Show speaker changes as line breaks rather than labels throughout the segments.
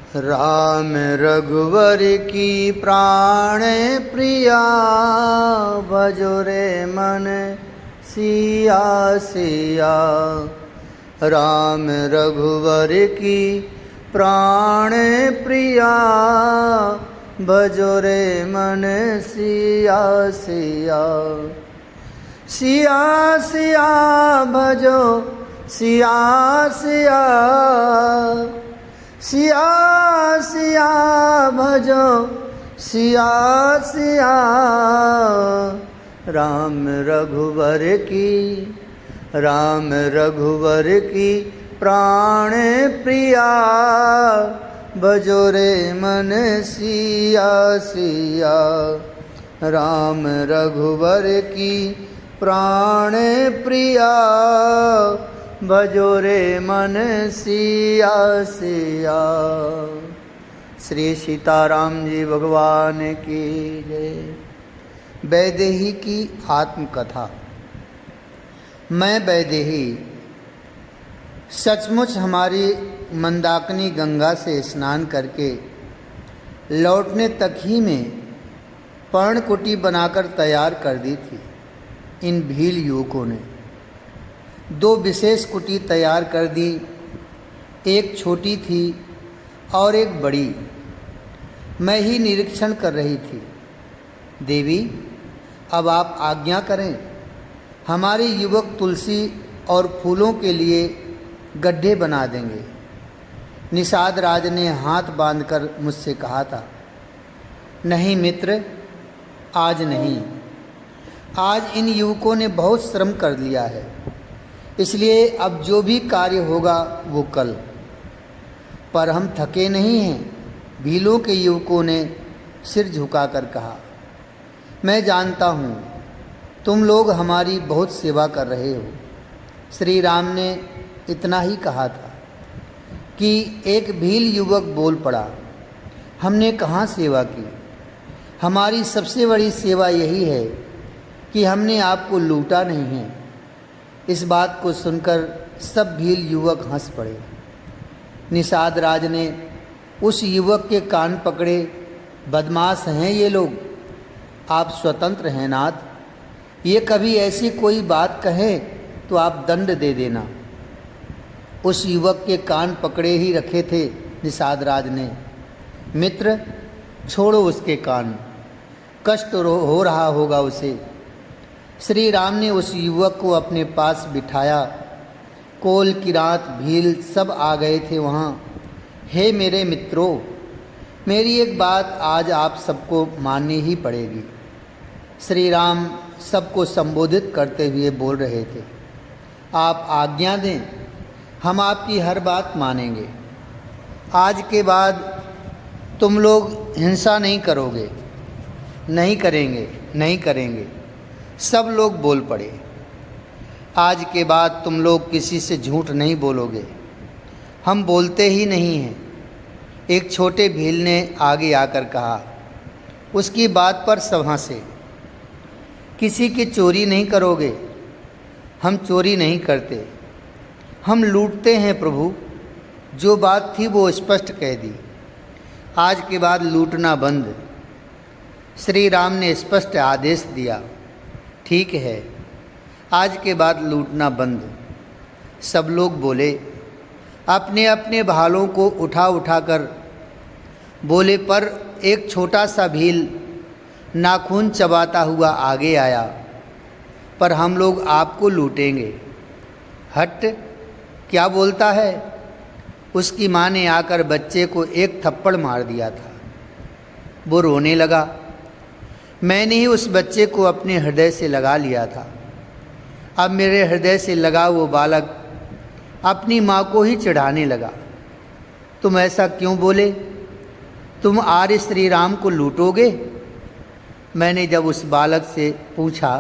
राम रघुवर की प्राण प्रिया, भजो रे मन सिया सिया। राम रघुवर की प्राण प्रिया, भजो रे मन सिया सिया। सिया सिया भजो सिया सिया, सिया सिया भजो सिया सिया। राम रघुवर की प्राण प्रिया, भजो रे मन सिया सिया। राम रघुवर की प्राण प्रिया, भजो रे मन सिया सिया। श्री सीताराम जी भगवान की जय। वैदेही की आत्मकथा। मैं वैदेही सचमुच हमारी मंदाकिनी गंगा से स्नान करके लौटने तक ही में पर्णकुटी बनाकर तैयार कर दी थी। इन भील युवकों ने 2 विशेष कुटी तैयार कर दी, एक छोटी थी और एक बड़ी। मैं ही निरीक्षण कर रही थी। देवी, अब आप आज्ञा करें, हमारे युवक तुलसी और फूलों के लिए गड्ढे बना देंगे। निषाद राज ने हाथ बांधकर मुझसे कहा था, नहीं मित्र, आज नहीं। आज इन युवकों ने बहुत श्रम कर लिया है, इसलिए अब जो भी कार्य होगा वो कल। पर हम थके नहीं हैं। भीलों के युवकों ने सिर झुकाकर कहा, मैं जानता हूँ तुम लोग हमारी बहुत सेवा कर रहे हो। श्री राम ने इतना ही कहा था कि एक भील युवक बोल पड़ा, हमने कहाँ सेवा की। हमारी सबसे बड़ी सेवा यही है कि हमने आपको लूटा नहीं है। इस बात को सुनकर सब भील युवक हंस पड़े। निषाद राज ने उस युवक के कान पकड़े, बदमाश हैं ये लोग, आप स्वतंत्र हैं नाथ। ये कभी ऐसी कोई बात कहें तो आप दंड दे देना। उस युवक के कान पकड़े ही रखे थे निषाद राज ने। मित्र, छोड़ो उसके कान, कष्ट हो रहा होगा उसे। श्री राम ने उस युवक को अपने पास बिठाया। कोल किरात भील सब आ गए थे वहाँ। हे मेरे मित्रों, मेरी एक बात आज आप सबको माननी ही पड़ेगी। श्री राम सबको संबोधित करते हुए बोल रहे थे, आप आज्ञा दें, हम आपकी हर बात मानेंगे। आज के बाद तुम लोग हिंसा नहीं करोगे। नहीं करेंगे, नहीं करेंगे। सब लोग बोल पड़े। आज के बाद तुम लोग किसी से झूठ नहीं बोलोगे। हम बोलते ही नहीं हैं। एक छोटे भील ने आगे आकर कहा। उसकी बात पर सब हंसे। किसी की चोरी नहीं करोगे। हम चोरी नहीं करते, हम लूटते हैं प्रभु। जो बात थी वो स्पष्ट कह दी। आज के बाद लूटना बंद। श्री राम ने स्पष्ट आदेश दिया, ठीक है, आज के बाद लूटना बंद। सब लोग बोले। अपने अपने भालों को उठा उठाकर बोले, पर एक छोटा सा भील नाखून चबाता हुआ आगे आया, पर हम लोग आपको लूटेंगे। हट, क्या बोलता है। उसकी माँ ने आकर बच्चे को एक थप्पड़ मार दिया था। वो रोने लगा। मैंने ही उस बच्चे को अपने हृदय से लगा लिया था। अब मेरे हृदय से लगा वो बालक अपनी माँ को ही चिढ़ाने लगा। तुम ऐसा क्यों बोले। तुम आर्य श्री राम को लूटोगे। मैंने जब उस बालक से पूछा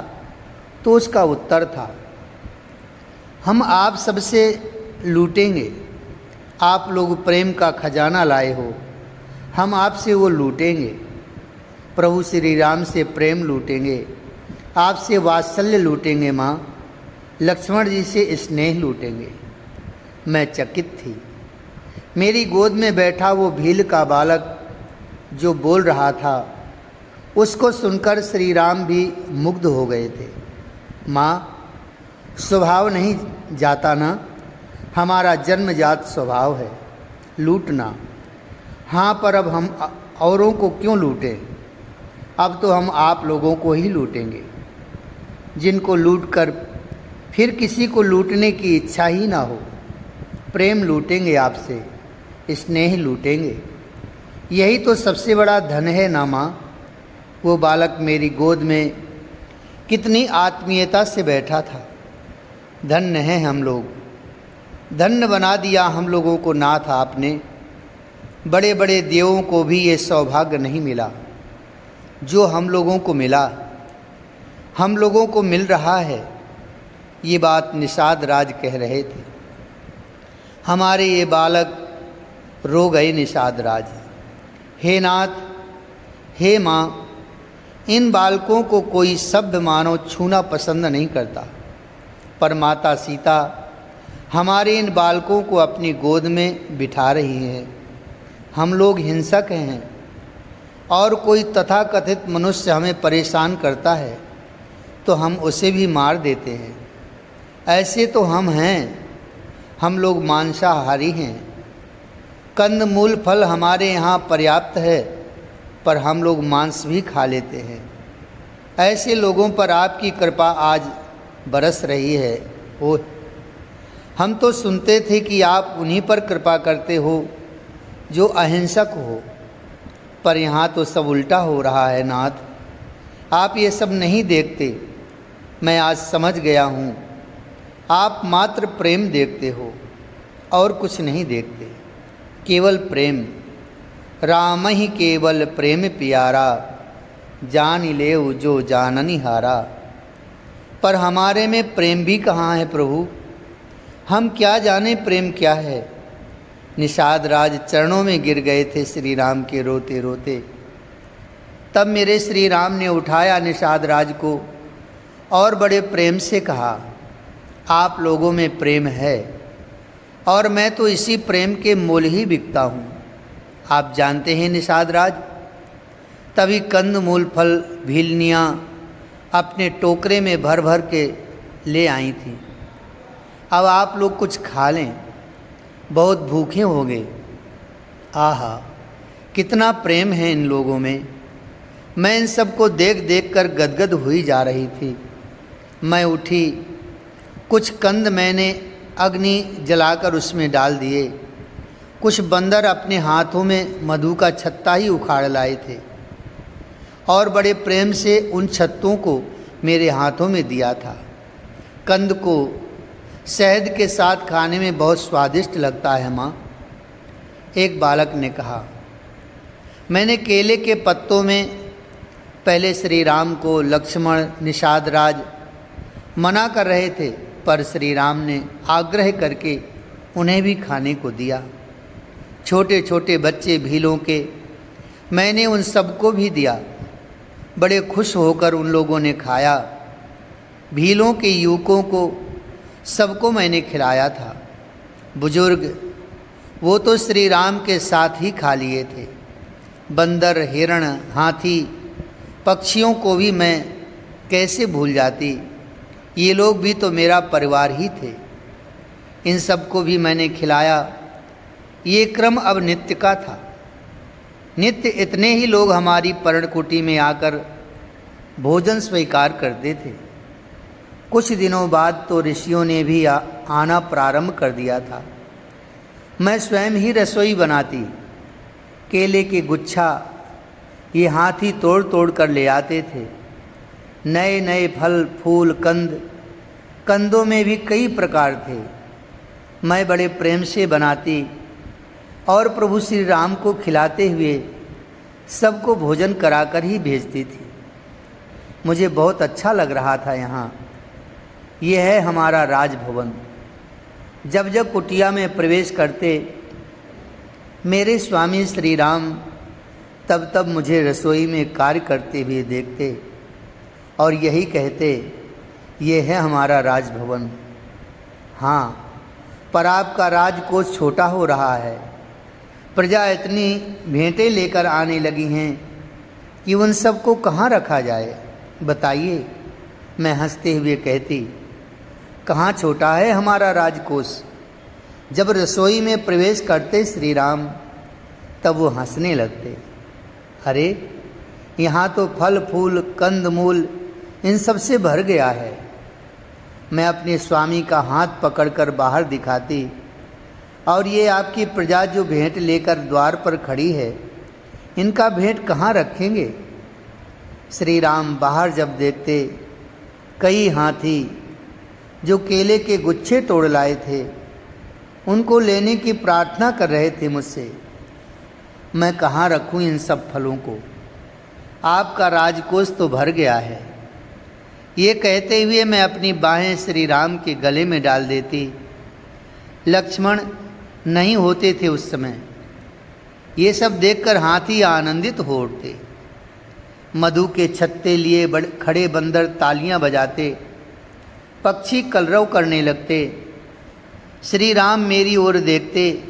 तो उसका उत्तर था, हम आप सबसे लूटेंगे। आप लोग प्रेम का खजाना लाए हो, हम आपसे वो लूटेंगे। प्रभु श्री राम से प्रेम लूटेंगे, आपसे वात्सल्य लूटेंगे माँ। लक्ष्मण जी से स्नेह लूटेंगे। मैं चकित थी। मेरी गोद में बैठा वो भील का बालक जो बोल रहा था, उसको सुनकर श्री राम भी मुग्ध हो गए थे। माँ, स्वभाव नहीं जाता ना, हमारा जन्मजात स्वभाव है लूटना। हाँ, पर अब हम औरों को क्यों लूटें? अब तो हम आप लोगों को ही लूटेंगे, जिनको लूटकर फिर किसी को लूटने की इच्छा ही ना हो। प्रेम लूटेंगे आपसे, स्नेह लूटेंगे, यही तो सबसे बड़ा धन है ना माँ। वो बालक मेरी गोद में कितनी आत्मीयता से बैठा था। धन्य हैं हम लोग, धन्य बना दिया हम लोगों को नाथ आपने। बड़े बड़े देवों को भी ये सौभाग्य नहीं मिला जो हम लोगों को मिला, हम लोगों को मिल रहा है। ये बात निषाद राज कह रहे थे। हमारे ये बालक रो गए निषाद राज। हे नाथ, हे माँ, इन बालकों को कोई सभ्य मानव छूना पसंद नहीं करता, पर माता सीता हमारे इन बालकों को अपनी गोद में बिठा रही हैं। हम लोग हिंसक हैं और कोई तथाकथित मनुष्य हमें परेशान करता है तो हम उसे भी मार देते हैं। ऐसे तो हम हैं, हम लोग मांसाहारी हैं। कंद मूल फल हमारे यहाँ पर्याप्त है, पर हम लोग मांस भी खा लेते हैं। ऐसे लोगों पर आपकी कृपा आज बरस रही है। ओ, हम तो सुनते थे कि आप उन्हीं पर कृपा करते हो जो अहिंसक हो, पर यहाँ तो सब उल्टा हो रहा है नाथ। आप ये सब नहीं देखते, मैं आज समझ गया हूँ। आप मात्र प्रेम देखते हो और कुछ नहीं देखते, केवल प्रेम। राम ही केवल प्रेम प्यारा, जान लेऊ जो जाननी हारा। पर हमारे में प्रेम भी कहाँ है प्रभु? हम क्या जाने प्रेम क्या है। निषाद राज चरणों में गिर गए थे श्री राम के रोते रोते। तब मेरे श्री राम ने उठाया निषाद राज को और बड़े प्रेम से कहा, आप लोगों में प्रेम है और मैं तो इसी प्रेम के मोल ही बिकता हूँ। आप जानते हैं निषाद राज, तभी कंद मूल फल भीलनियाँ अपने टोकरे में भर भर के ले आई थी। अब आप लोग कुछ खा लें, बहुत भूखे हो गए। आहा, कितना प्रेम है इन लोगों में। मैं इन सबको देख देख कर गदगद हुई जा रही थी। मैं उठी, कुछ कंद मैंने अग्नि जलाकर उसमें डाल दिए। कुछ बंदर अपने हाथों में मधु का छत्ता ही उखाड़ लाए थे और बड़े प्रेम से उन छत्तों को मेरे हाथों में दिया था। कंद को शहद के साथ खाने में बहुत स्वादिष्ट लगता है माँ, एक बालक ने कहा। मैंने केले के पत्तों में पहले श्री राम को लक्ष्मण निषाद राज मना कर रहे थे, पर श्री राम ने आग्रह करके उन्हें भी खाने को दिया। छोटे छोटे बच्चे भीलों के मैंने उन सबको भी दिया। बड़े खुश होकर उन लोगों ने खाया। भीलों के युवकों को सबको मैंने खिलाया था। बुजुर्ग वो तो श्री राम के साथ ही खा लिए थे। बंदर, हिरण, हाथी, पक्षियों को भी मैं कैसे भूल जाती। ये लोग भी तो मेरा परिवार ही थे। इन सबको भी मैंने खिलाया। ये क्रम अब नित्य का था। नित्य इतने ही लोग हमारी पर्णकुटी में आकर भोजन स्वीकार करते थे। कुछ दिनों बाद तो ऋषियों ने भी आना प्रारंभ कर दिया था। मैं स्वयं ही रसोई बनाती। केले के गुच्छा ये हाथी तोड़ तोड़ कर ले आते थे। नए नए फल फूल कंदों में भी कई प्रकार थे। मैं बड़े प्रेम से बनाती और प्रभु श्री राम को खिलाते हुए सबको भोजन कराकर ही भेजती थी। मुझे बहुत अच्छा लग रहा था यहाँ। ये है हमारा राजभवन। जब जब कुटिया में प्रवेश करते मेरे स्वामी श्री राम, तब तब मुझे रसोई में कार्य करते हुए देखते और यही कहते, ये है हमारा राजभवन। हाँ, पर आपका राजकोष छोटा हो रहा है। प्रजा इतनी भेंटें लेकर आने लगी हैं कि उन सबको कहाँ रखा जाए, बताइए। मैं हंसते हुए कहती, कहाँ छोटा है हमारा राजकोष। जब रसोई में प्रवेश करते श्री राम, तब वो हंसने लगते। अरे यहाँ तो फल फूल कंद मूल इन सब से भर गया है। मैं अपने स्वामी का हाथ पकड़कर बाहर दिखाती, और ये आपकी प्रजा जो भेंट लेकर द्वार पर खड़ी है, इनका भेंट कहाँ रखेंगे। श्री राम बाहर जब देखते, कई हाथी जो केले के गुच्छे तोड़ लाए थे, उनको लेने की प्रार्थना कर रहे थे मुझसे। मैं कहाँ रखूँ इन सब फलों को, आपका राजकोष तो भर गया है। ये कहते हुए मैं अपनी बाहें श्री राम के गले में डाल देती। लक्ष्मण नहीं होते थे उस समय। ये सब देखकर हाथी आनंदित हो उठते। मधु के छत्ते लिए खड़े बंदर तालियां बजाते, पक्षी कलरव करने लगते। श्री राम मेरी ओर देखते,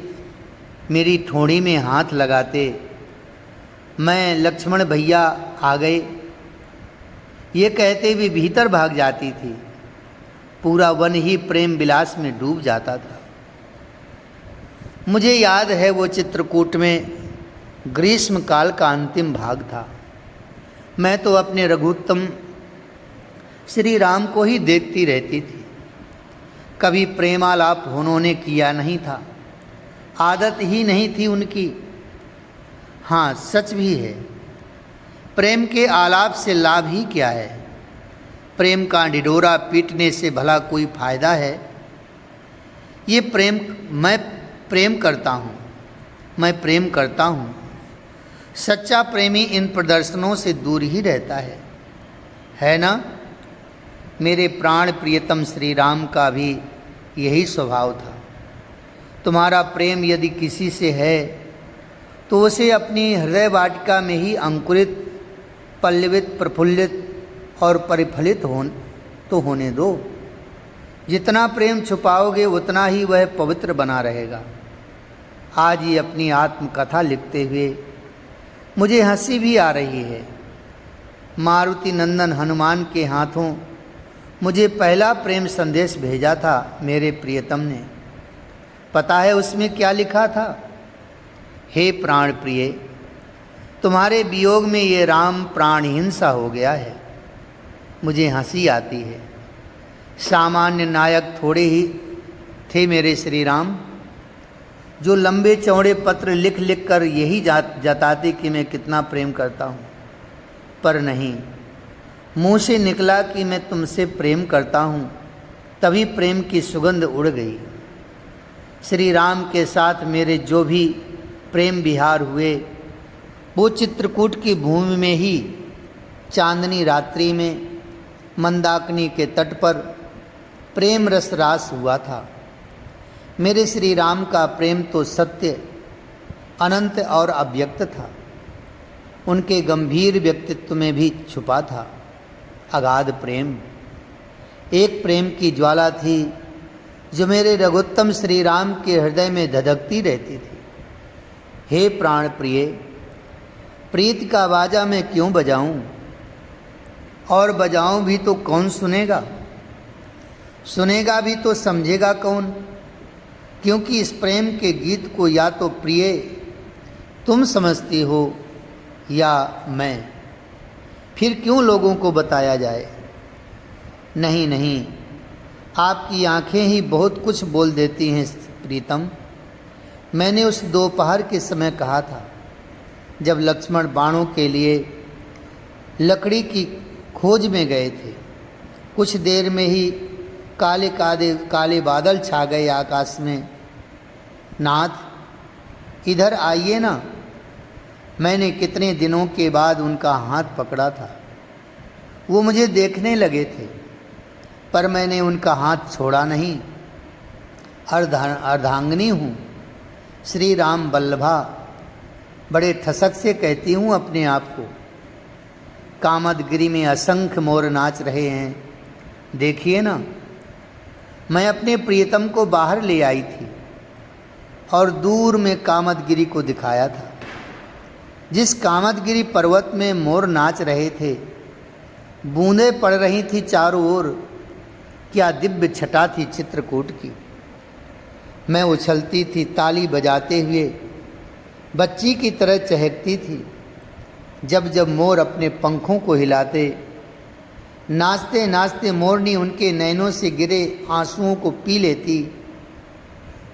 मेरी ठोड़ी में हाथ लगाते। मैं लक्ष्मण भैया आ गए ये कहते हुए भीतर भाग जाती थी। पूरा वन ही प्रेम विलास में डूब जाता था। मुझे याद है वो चित्रकूट में ग्रीष्म काल का अंतिम भाग था। मैं तो अपने रघुत्तम श्री राम को ही देखती रहती थी। कभी प्रेमालाप उन्होंने किया नहीं था, आदत ही नहीं थी उनकी। हाँ, सच भी है, प्रेम के आलाप से लाभ ही क्या है। प्रेम का ढिढोरा पीटने से भला कोई फायदा है। ये प्रेम, मैं प्रेम करता हूँ। सच्चा प्रेमी इन प्रदर्शनों से दूर ही रहता है ना। मेरे प्राण प्रियतम श्री राम का भी यही स्वभाव था। तुम्हारा प्रेम यदि किसी से है तो उसे अपनी हृदय वाटिका में ही अंकुरित, पल्लवित, प्रफुल्लित और परिफलित होने दो। जितना प्रेम छुपाओगे उतना ही वह पवित्र बना रहेगा। आज ये अपनी आत्मकथा लिखते हुए मुझे हंसी भी आ रही है। मारुति नंदन हनुमान के हाथों मुझे पहला प्रेम संदेश भेजा था मेरे प्रियतम ने। पता है उसमें क्या लिखा था? हे प्राण प्रिय, तुम्हारे वियोग में ये राम प्राणहीन सा हो गया है। मुझे हंसी आती है। सामान्य नायक थोड़े ही थे मेरे श्री राम, जो लंबे चौड़े पत्र लिख लिख कर यही जताते कि मैं कितना प्रेम करता हूँ। पर नहीं, मुँह से निकला कि मैं तुमसे प्रेम करता हूँ, तभी प्रेम की सुगंध उड़ गई। श्री राम के साथ मेरे जो भी प्रेम विहार हुए, वो चित्रकूट की भूमि में ही चांदनी रात्रि में मंदाकिनी के तट पर प्रेम रस रास हुआ था। मेरे श्री राम का प्रेम तो सत्य, अनंत और अव्यक्त था। उनके गंभीर व्यक्तित्व में भी छुपा था अगाध प्रेम। एक प्रेम की ज्वाला थी जो मेरे रघुत्तम श्री राम के हृदय में धधकती रहती थी। हे प्राण प्रिय, प्रीत का बाजा मैं क्यों बजाऊं? और बजाऊं भी तो कौन सुनेगा? सुनेगा भी तो समझेगा कौन? क्योंकि इस प्रेम के गीत को या तो प्रिय तुम समझती हो या मैं। फिर क्यों लोगों को बताया जाए? नहीं नहीं, आपकी आंखें ही बहुत कुछ बोल देती हैं प्रीतम। मैंने उस दोपहर के समय कहा था, जब लक्ष्मण बाणों के लिए लकड़ी की खोज में गए थे। कुछ देर में ही काले बादल छा गए आकाश में। नाथ, इधर आइए ना। मैंने कितने दिनों के बाद उनका हाथ पकड़ा था। वो मुझे देखने लगे थे, पर मैंने उनका हाथ छोड़ा नहीं। अर्धांगिनी हूँ, श्री राम वल्लभा, बड़े ठसक से कहती हूँ अपने आप को। कामदगिरी में असंख्य मोर नाच रहे हैं, देखिए ना। मैं अपने प्रियतम को बाहर ले आई थी। और दूर में कामदगिरी को दिखाया था। जिस कामदगिरी पर्वत में मोर नाच रहे थे, बूंदें पड़ रही थी चारों ओर, क्या दिव्य छटा थी चित्रकूट की। मैं उछलती थी, ताली बजाते हुए बच्ची की तरह चहकती थी। जब जब मोर अपने पंखों को हिलाते, नाचते नाचते मोरनी उनके नैनों से गिरे आंसुओं को पी लेती।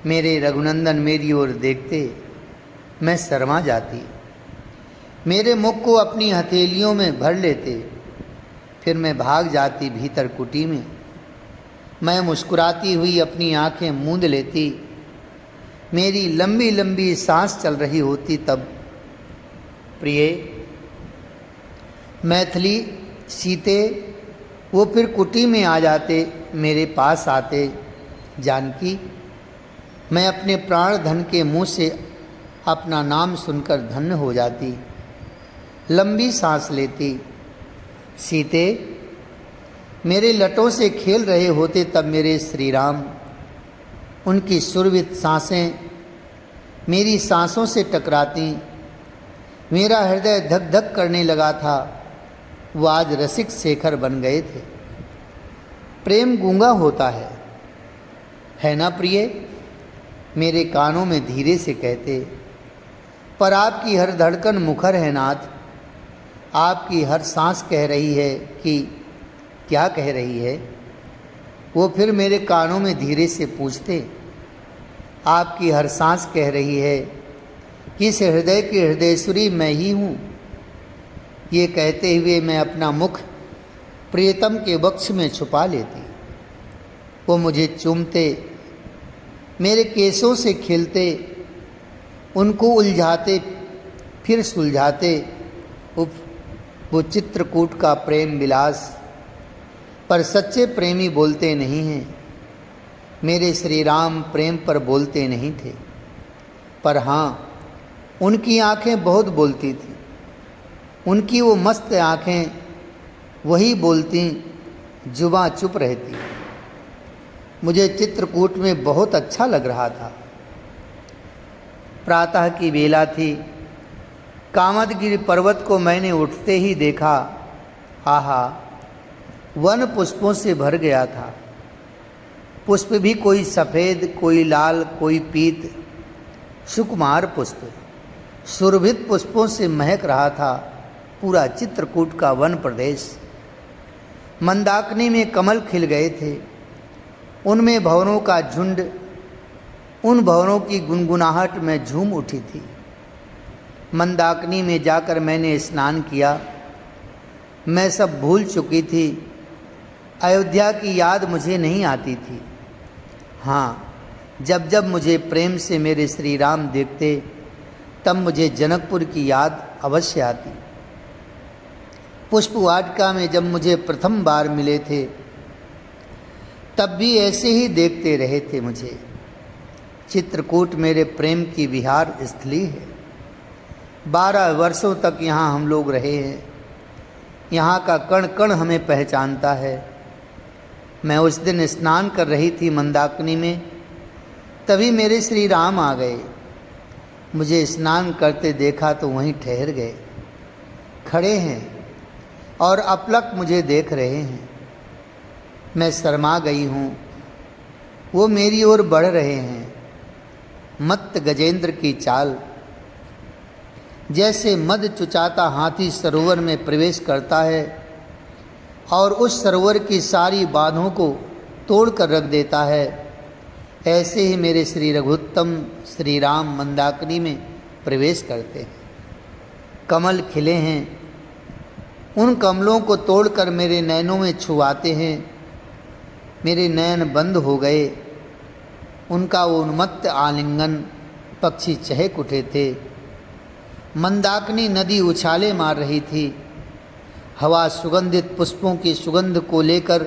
मेरे रघुनंदन मेरी ओर देखते, मैं शर्मा जाती। मेरे मुख को अपनी हथेलियों में भर लेते, फिर मैं भाग जाती भीतर कुटी में। मैं मुस्कुराती हुई अपनी आंखें मूंद लेती। मेरी लंबी लंबी सांस चल रही होती तब। प्रिय, मैथिली, सीते वो फिर कुटी में आ जाते, मेरे पास आते। जानकी, मैं अपने प्राण धन के मुंह से अपना नाम सुनकर धन्य हो जाती, लंबी सांस लेती। सीते, मेरे लटों से खेल रहे होते तब मेरे श्री राम। उनकी सुरभित सांसें मेरी सांसों से टकराती। मेरा हृदय धक धक करने लगा था। वो आज रसिक शेखर बन गए थे। प्रेम गूंगा होता है ना प्रिय? मेरे कानों में धीरे से कहते। पर आपकी हर धड़कन मुखर है नाथ। आपकी हर सांस कह रही है कि क्या कह रही है? वो फिर मेरे कानों में धीरे से पूछते। आपकी हर सांस कह रही है कि इस हृदय की हृदयेश्वरी मैं ही हूँ। ये कहते हुए मैं अपना मुख प्रियतम के वक्ष में छुपा लेती। वो मुझे चूमते, मेरे केसों से खेलते, उनको उलझाते फिर सुलझाते। उफ, वो चित्रकूट का प्रेम विलास। पर सच्चे प्रेमी बोलते नहीं हैं। मेरे श्री राम प्रेम पर बोलते नहीं थे, पर हाँ, उनकी आंखें बहुत बोलती थीं। उनकी वो मस्त आंखें वही बोलती, जुबां चुप रहती। मुझे चित्रकूट में बहुत अच्छा लग रहा था। प्रातः की बेला थी। कामदगिरि पर्वत को मैंने उठते ही देखा। आहा, वन पुष्पों से भर गया था। पुष्प भी कोई सफ़ेद, कोई लाल, कोई पीत, सुकुमार पुष्प, सुरभित पुष्पों से महक रहा था पूरा चित्रकूट का वन प्रदेश। मंदाकिनी में कमल खिल गए थे। उनमें भंवरों का झुंड, उन भंवरों की गुनगुनाहट में झूम उठी थी। मंदाकिनी में जाकर मैंने स्नान किया। मैं सब भूल चुकी थी। अयोध्या की याद मुझे नहीं आती थी। हाँ, जब जब मुझे प्रेम से मेरे श्री राम देखते, तब मुझे जनकपुर की याद अवश्य आती। पुष्प वाटिका में जब मुझे प्रथम बार मिले थे, तब भी ऐसे ही देखते रहे थे मुझे। चित्रकूट मेरे प्रेम की विहार स्थली है। 12 वर्षों तक यहाँ हम लोग रहे हैं। यहाँ का कण कण हमें पहचानता है। मैं उस दिन स्नान कर रही थी मंदाकिनी में, तभी मेरे श्री राम आ गए। मुझे स्नान करते देखा तो वहीं ठहर गए। खड़े हैं और अपलक मुझे देख रहे हैं। मैं शर्मा गई हूँ। वो मेरी ओर बढ़ रहे हैं। मत्त गजेंद्र की चाल। जैसे मद चुचाता हाथी सरोवर में प्रवेश करता है और उस सरोवर की सारी बांधों को तोड़कर रख देता है, ऐसे ही मेरे श्री रघुत्तम श्री राम मंदाकिनी में प्रवेश करते हैं। कमल खिले हैं। उन कमलों को तोड़कर मेरे नैनों में छुआते हैं। मेरे नयन बंद हो गए। उनका वो उन्मत्त आलिंगन, पक्षी चहक उठे थे। मंदाकिनी नदी उछाले मार रही थी। हवा सुगंधित पुष्पों की सुगंध को लेकर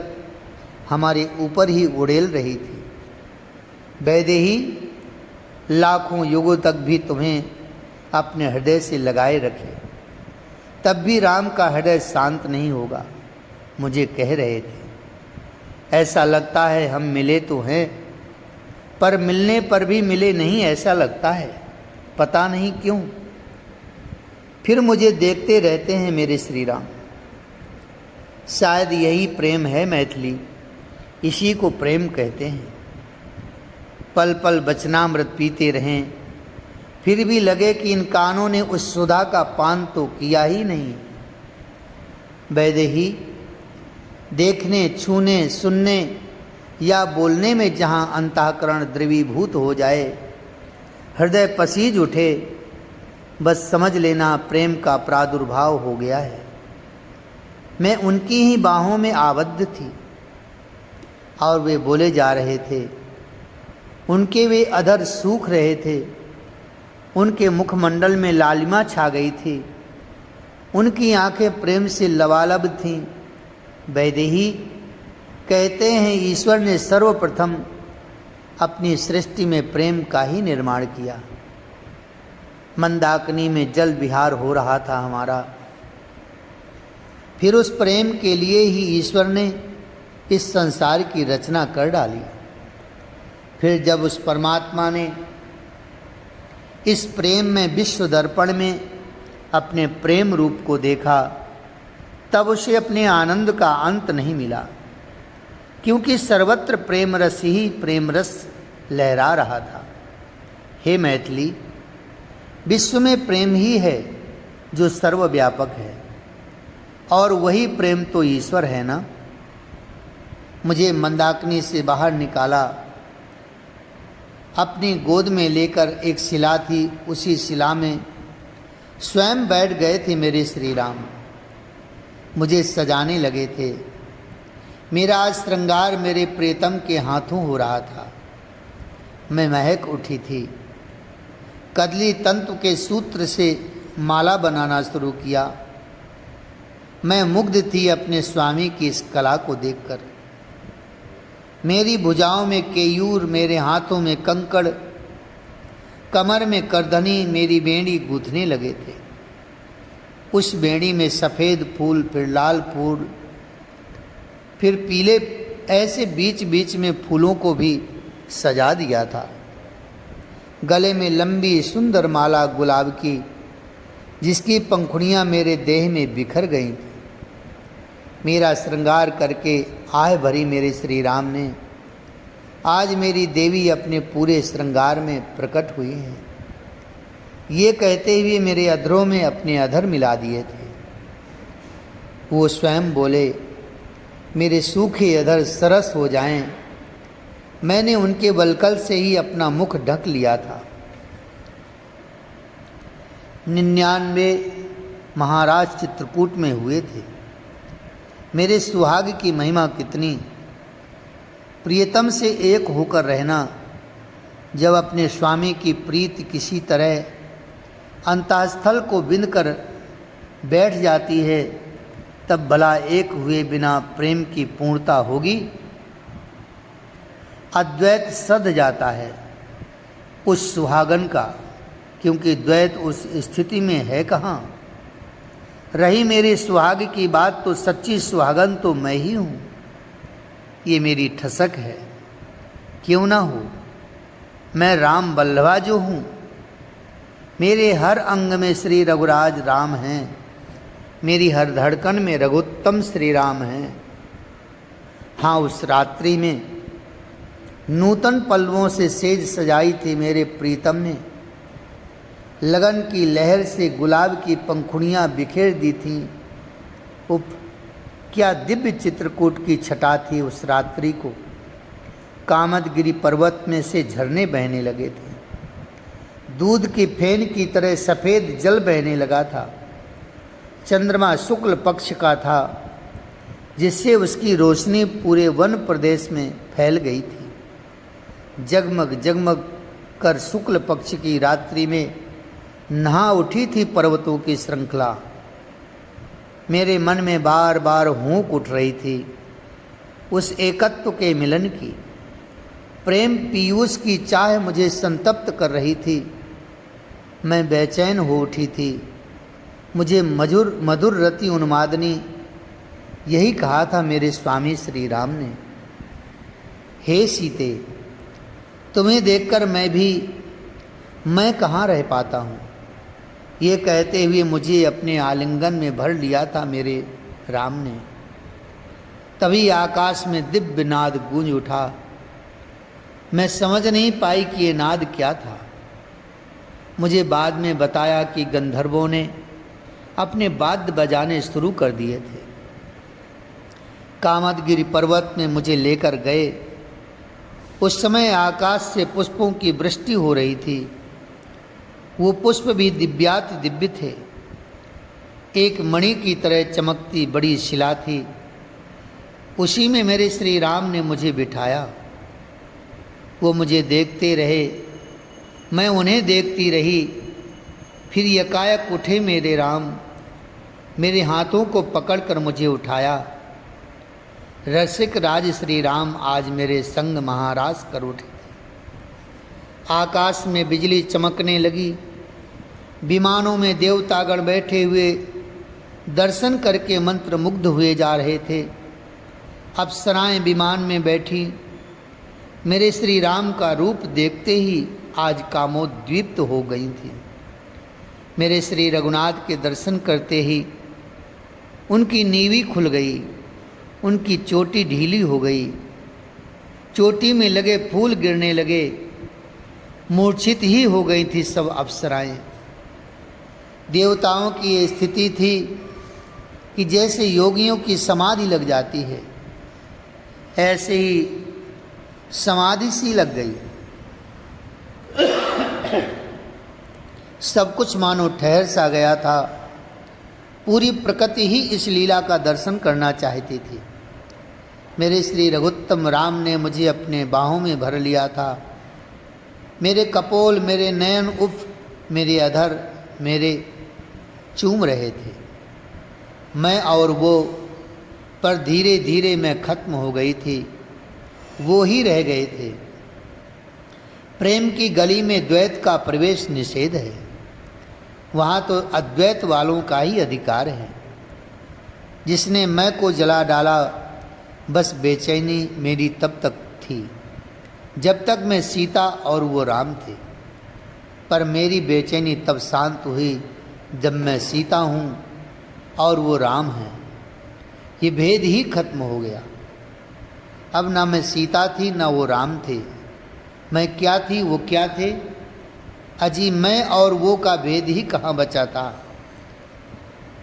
हमारे ऊपर ही उड़ेल रही थी। वैदेही लाखों युगों तक भी तुम्हें अपने हृदय से लगाए रखे, तब भी राम का हृदय शांत नहीं होगा, मुझे कह रहे थे। ऐसा लगता है हम मिले तो हैं, पर मिलने पर भी मिले नहीं ऐसा लगता है, पता नहीं क्यों। फिर मुझे देखते रहते हैं मेरे श्री राम। शायद यही प्रेम है मैथिली, इसी को प्रेम कहते हैं। पल पल वचनामृत पीते रहें, फिर भी लगे कि इन कानों ने उस सुधा का पान तो किया ही नहीं। वैदेही, देखने, छूने, सुनने या बोलने में जहाँ अंतःकरण द्रवीभूत हो जाए, हृदय पसीज उठे, बस समझ लेना प्रेम का प्रादुर्भाव हो गया है। मैं उनकी ही बाहों में आबद्ध थी और वे बोले जा रहे थे। उनके वे अधर सूख रहे थे, उनके मुखमंडल में लालिमा छा गई थी, उनकी आंखें प्रेम से लबालब थीं। वैदेही, कहते हैं ईश्वर ने सर्वप्रथम अपनी सृष्टि में प्रेम का ही निर्माण किया। मंदाकिनी में जल विहार हो रहा था हमारा। फिर उस प्रेम के लिए ही ईश्वर ने इस संसार की रचना कर डाली। फिर जब उस परमात्मा ने इस प्रेम में विश्व दर्पण में अपने प्रेम रूप को देखा, तब उसे अपने आनंद का अंत नहीं मिला, क्योंकि सर्वत्र प्रेम रस ही प्रेम रस लहरा रहा था। हे मैथिली, विश्व में प्रेम ही है जो सर्वव्यापक है, और वही प्रेम तो ईश्वर है ना। मुझे मंदाकिनी से बाहर निकाला। अपनी गोद में लेकर एक शिला थी, उसी शिला में स्वयं बैठ गए थे मेरे श्री राम। मुझे सजाने लगे थे। मेरा आज श्रृंगार मेरे प्रियतम के हाथों हो रहा था। मैं महक उठी थी। कदली तंतु के सूत्र से माला बनाना शुरू किया। मैं मुग्ध थी अपने स्वामी की इस कला को देखकर। मेरी भुजाओं में केयूर, मेरे हाथों में कंकड़, कमर में करधनी, मेरी बेड़ी गूंथने लगे थे। उस बेड़ी में सफ़ेद फूल, फिर लाल फूल, फिर पीले, ऐसे बीच बीच में फूलों को भी सजा दिया था। गले में लंबी सुंदर माला गुलाब की, जिसकी पंखुड़ियाँ मेरे देह में बिखर गई थी। मेरा श्रृंगार करके आह भरी मेरे श्री राम ने। आज मेरी देवी अपने पूरे श्रृंगार में प्रकट हुई हैं। ये कहते हुए मेरे अधरों में अपने अधर मिला दिए थे। वो स्वयं बोले, मेरे सूखे अधर सरस हो जाएं। मैंने उनके वल्कल से ही अपना मुख ढक लिया था। 99 महाराज चित्रकूट में हुए थे। मेरे सुहाग की महिमा कितनी! प्रियतम से एक होकर रहना। जब अपने स्वामी की प्रीति किसी तरह अंतःस्थल को बिंद कर बैठ जाती है, तब भला एक हुए बिना प्रेम की पूर्णता होगी? अद्वैत सध जाता है उस सुहागन का, क्योंकि द्वैत उस स्थिति में है कहाँ। रही मेरे सुहाग की बात, तो सच्ची सुहागन तो मैं ही हूँ। ये मेरी ठसक है, क्यों ना हो। मैं राम बल्लभा जो हूँ। मेरे हर अंग में श्री रघुराज राम हैं। मेरी हर धड़कन में रघुत्तम श्री राम हैं। हाँ, उस रात्रि में नूतन पल्लवों से सेज सजाई थी मेरे प्रीतम ने। लगन की लहर से गुलाब की पंखुड़ियाँ बिखेर दी थीं। उप, क्या दिव्य चित्रकूट की छटा थी उस रात्रि को। कामदगिरी पर्वत में से झरने बहने लगे थे। दूध की फेन की तरह सफ़ेद जल बहने लगा था। चंद्रमा शुक्ल पक्ष का था, जिससे उसकी रोशनी पूरे वन प्रदेश में फैल गई थी। जगमग जगमग कर शुक्ल पक्ष की रात्रि में नहा उठी थी पर्वतों की श्रृंखला। मेरे मन में बार बार हुंक उठ रही थी उस एकत्व के मिलन की। प्रेम पीयूष की चाह मुझे संतप्त कर रही थी। मैं बेचैन हो उठी थी। मुझे मधुर रति उन्मादनी यही कहा था मेरे स्वामी श्री राम ने। हे सीते, तुम्हें देखकर मैं कहाँ रह पाता हूँ। ये कहते हुए मुझे अपने आलिंगन में भर लिया था मेरे राम ने। तभी आकाश में दिव्य नाद गूंज उठा। मैं समझ नहीं पाई कि ये नाद क्या था। मुझे बाद में बताया कि गंधर्वों ने अपने वाद्य बजाने शुरू कर दिए थे। कामदगिरि पर्वत में मुझे लेकर गए। उस समय आकाश से पुष्पों की वृष्टि हो रही थी। वो पुष्प भी दिव्याति दिव्य थे। एक मणि की तरह चमकती बड़ी शिला थी। उसी में मेरे श्री राम ने मुझे बिठाया। वो मुझे देखते रहे, मैं उन्हें देखती रही। फिर यकायक उठे मेरे राम, मेरे हाथों को पकड़कर मुझे उठाया। रसिक राज श्री राम आज मेरे संग महाराज कर उठे थे। आकाश में बिजली चमकने लगी। विमानों में देवतागण बैठे हुए दर्शन करके मंत्रमुग्ध हुए जा रहे थे। अप्सराएं विमान में बैठी मेरे श्री राम का रूप देखते ही आज कामोद्दीप्त हो गई थी। मेरे श्री रघुनाथ के दर्शन करते ही उनकी नीवी खुल गई, उनकी चोटी ढीली हो गई, चोटी में लगे फूल गिरने लगे। मूर्छित ही हो गई थी सब अप्सराएं। देवताओं की ये स्थिति थी कि जैसे योगियों की समाधि लग जाती है, ऐसे ही समाधि सी लग गई। सब कुछ मानो ठहर सा गया था। पूरी प्रकृति ही इस लीला का दर्शन करना चाहती थी। मेरे श्री रघुत्तम राम ने मुझे अपने बाहों में भर लिया था। मेरे कपोल, मेरे नयन, उफ, मेरे अधर मेरे चूम रहे थे। मैं और वो, पर धीरे धीरे मैं खत्म हो गई थी, वो ही रह गए थे। प्रेम की गली में द्वैत का प्रवेश निषेध है। वहाँ तो अद्वैत वालों का ही अधिकार है। जिसने मैं को जला डाला, बस बेचैनी मेरी तब तक थी जब तक मैं सीता और वो राम थे। पर मेरी बेचैनी तब शांत हुई जब मैं सीता हूँ और वो राम हैं। ये भेद ही खत्म हो गया। अब ना मैं सीता थी ना वो राम थे। मैं क्या थी, वो क्या थे? अजी मैं और वो का भेद ही कहाँ बचा था।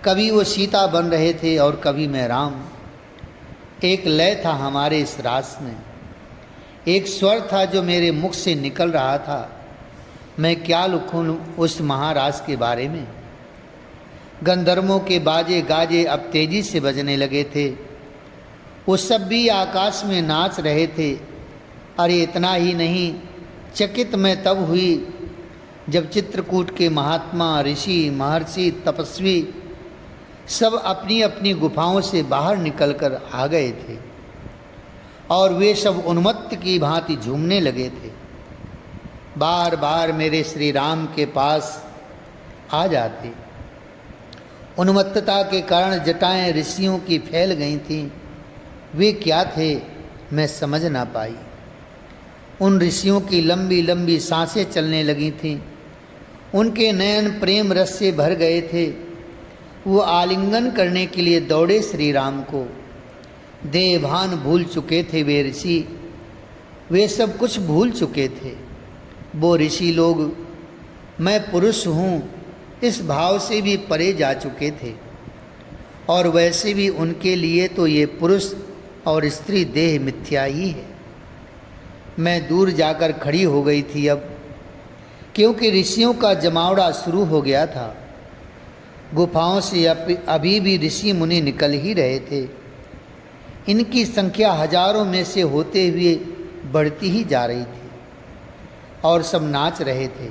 कभी वो सीता बन रहे थे और कभी मैं राम। एक लय था हमारे इस रास में, एक स्वर था जो मेरे मुख से निकल रहा था। मैं क्या लिखूं उस महाराज के बारे में। गंधर्वों के बाजे गाजे अब तेजी से बजने लगे थे। वो सब भी आकाश में नाच रहे थे। अरे इतना ही नहीं, चकित मैं तब हुई जब चित्रकूट के महात्मा, ऋषि, महर्षि, तपस्वी सब अपनी अपनी गुफाओं से बाहर निकलकर आ गए थे और वे सब उन्मत्त की भांति झूमने लगे थे। बार बार मेरे श्री राम के पास आ जाते। उन्मत्तता के कारण जटाएं ऋषियों की फैल गई थीं। वे क्या थे मैं समझ ना पाई। उन ऋषियों की लंबी लंबी सांसें चलने लगी थीं। उनके नयन प्रेम रस से भर गए थे। वो आलिंगन करने के लिए दौड़े श्री राम को। देहभान भूल चुके थे वे ऋषि। वे सब कुछ भूल चुके थे। वो ऋषि लोग मैं पुरुष हूँ इस भाव से भी परे जा चुके थे। और वैसे भी उनके लिए तो ये पुरुष और स्त्री देह मिथ्या ही है। मैं दूर जाकर खड़ी हो गई थी अब, क्योंकि ऋषियों का जमावड़ा शुरू हो गया था। गुफाओं से अभी भी ऋषि मुनि निकल ही रहे थे। इनकी संख्या हजारों में से होते हुए बढ़ती ही जा रही थी और सब नाच रहे थे।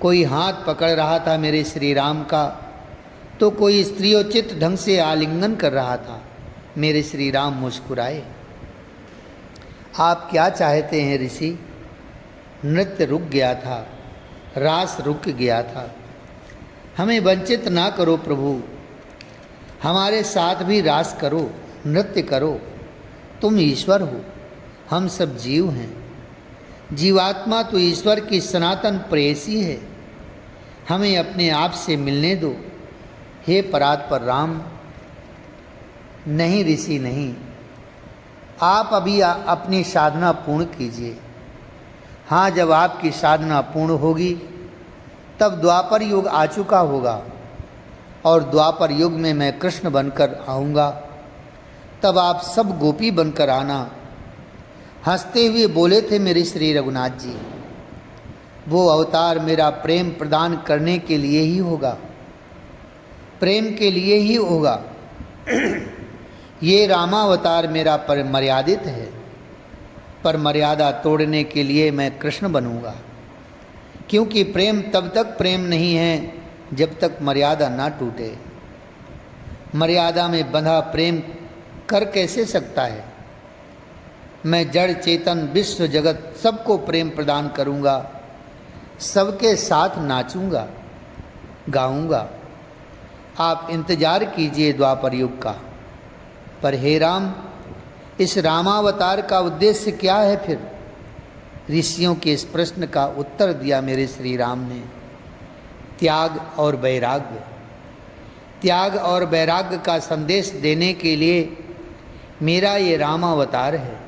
कोई हाथ पकड़ रहा था मेरे श्री राम का, तो कोई स्त्रियोचित ढंग से आलिंगन कर रहा था। मेरे श्री राम मुस्कुराए। आप क्या चाहते हैं ऋषि? नृत्य रुक गया था, रास रुक गया था। हमें वंचित ना करो प्रभु, हमारे साथ भी रास करो, नृत्य करो। तुम ईश्वर हो, हम सब जीव हैं। जीवात्मा तो ईश्वर की सनातन प्रेयसी है, हमें अपने आप से मिलने दो। हे परात्पर राम। नहीं ऋषि नहीं, आप अभी अपनी साधना पूर्ण कीजिए। हाँ, जब आपकी साधना पूर्ण होगी तब द्वापर युग आ चुका होगा और द्वापर युग में मैं कृष्ण बनकर आऊँगा। तब आप सब गोपी बनकर आना। हंसते हुए बोले थे मेरे श्री रघुनाथ जी, वो अवतार मेरा प्रेम प्रदान करने के लिए ही होगा, प्रेम के लिए ही होगा। ये रामावतार मेरा पर मर्यादित है, पर मर्यादा तोड़ने के लिए मैं कृष्ण बनूंगा। क्योंकि प्रेम तब तक प्रेम नहीं है जब तक मर्यादा ना टूटे। मर्यादा में बंधा प्रेम कर कैसे सकता है। मैं जड़ चेतन विश्व जगत सबको प्रेम प्रदान करूंगा, सबके साथ नाचूंगा गाऊंगा। आप इंतजार कीजिए द्वापर युग का। पर हे राम, इस रामावतार का उद्देश्य क्या है फिर? ऋषियों के इस प्रश्न का उत्तर दिया मेरे श्री राम ने। त्याग और वैराग्य। त्याग और वैराग्य का संदेश देने के लिए मेरा ये रामावतार है।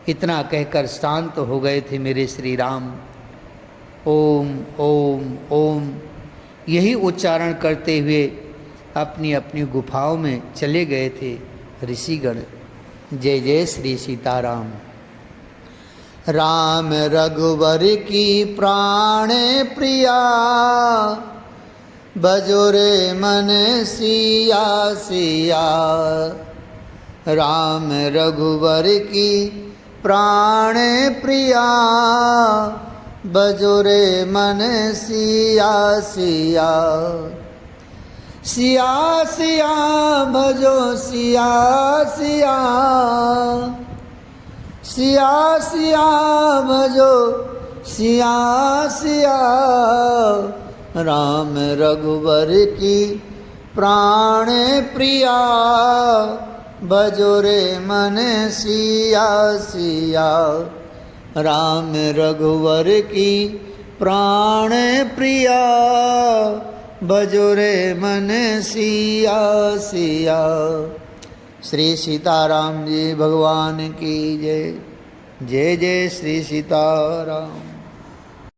इतना कहकर शांत हो गए थे मेरे श्री राम। ओम ओम ओम यही उच्चारण करते हुए अपनी अपनी गुफाओं में चले गए थे ऋषिगण। जय जय श्री सीताराम। राम रघुवर की प्राण प्रिया, बजोरे मन सिया सिया। राम रघुवर की प्राण प्रिया, बजोरे मन सिया सिया। सिया सिया भजो सिया सिया, सिया सिया भजो सिया सिया। राम रघुवर की प्राण प्रिया, भजो रे मन सिया सिया। राम रघुवर की प्राण प्रिया, भजो रे मन सिया सिया। श्री सीताराम जी भगवान की जय। जय जय श्री सीताराम।